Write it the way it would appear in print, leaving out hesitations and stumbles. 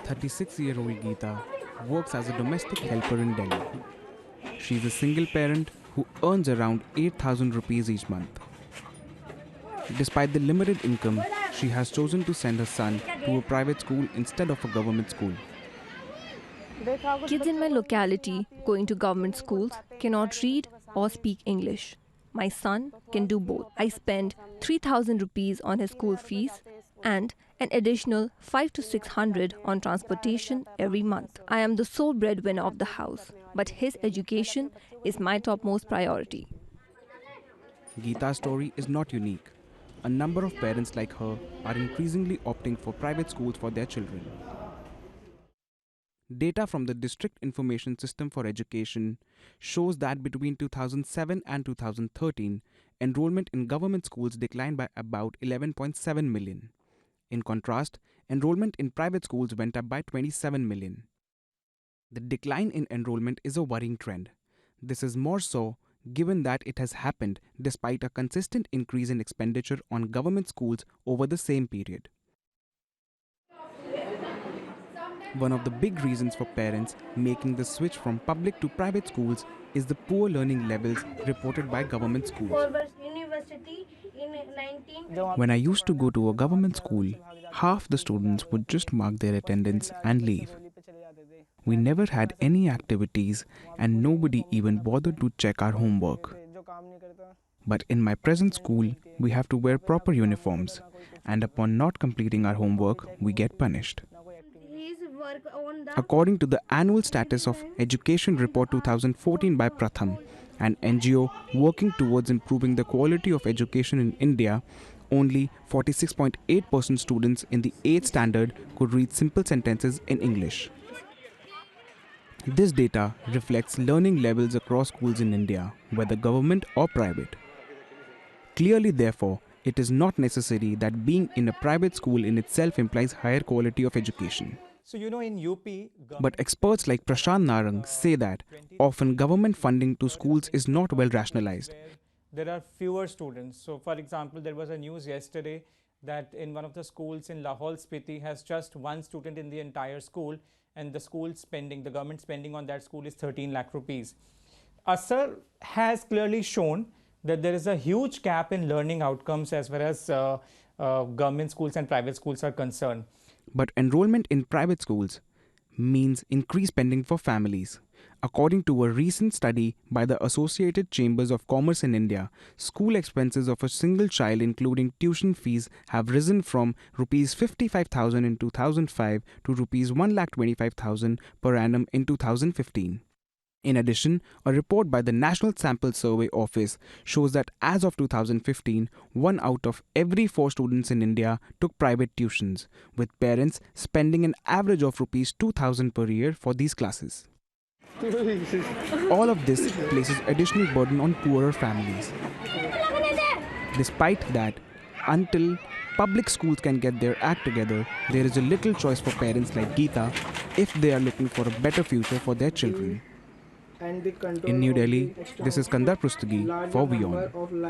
36-year-old Geeta works as a domestic helper in Delhi. She is a single parent who earns around 8,000 rupees each month. Despite the limited income, she has chosen to send her son to a private school instead of a government school. Kids in my locality going to government schools cannot read or speak English. My son can do both. I spend 3,000 rupees on his school fees and an additional 5 to 600 on transportation every month. I am the sole breadwinner of the house, but his education is my topmost priority. Geeta's story is not unique. A number of parents like her are increasingly opting for private schools for their children. Data from the District Information System for Education shows that between 2007 and 2013, enrollment in government schools declined by about 11.7 million. In contrast, enrollment in private schools went up by 27 million. The decline in enrollment is a worrying trend. This is more so given that it has happened despite a consistent increase in expenditure on government schools over the same period. One of the big reasons for parents making the switch from public to private schools is the poor learning levels reported by government schools. When I used to go to a government school, half the students would just mark their attendance and leave. We never had any activities and nobody even bothered to check our homework. But in my present school, we have to wear proper uniforms, and upon not completing our homework, we get punished. According to the Annual Status of Education Report 2014 by Pratham, an NGO working towards improving the quality of education in India, only 46.8% students in the 8th standard could read simple sentences in English. This data reflects learning levels across schools in India, whether government or private. Clearly, therefore, it is not necessary that being in a private school in itself implies higher quality of education. So, in UP... But experts like Prashant Narang say that often government funding to schools is not well rationalized. There are fewer students. So, for example, there was a news yesterday that in one of the schools in Lahaul Spiti has just one student in the entire school, and the government spending on that school is 13 lakh rupees. ASAR has clearly shown that there is a huge gap in learning outcomes as far as government schools and private schools are concerned. But enrollment in private schools means increased spending for families. According to a recent study by the Associated Chambers of Commerce in India, school expenses of a single child including tuition fees have risen from rupees 55,000 in 2005 to rupees 1,25,000 per annum in 2015. In addition, a report by the National Sample Survey Office shows that as of 2015, 1 out of every 4 students in India took private tuitions, with parents spending an average of rupees 2,000 per year for these classes. All of this places additional burden on poorer families. Despite that, until public schools can get their act together, there is a little choice for parents like Geeta if they are looking for a better future for their children. In New Delhi, this is Kandar Prustagi for WION.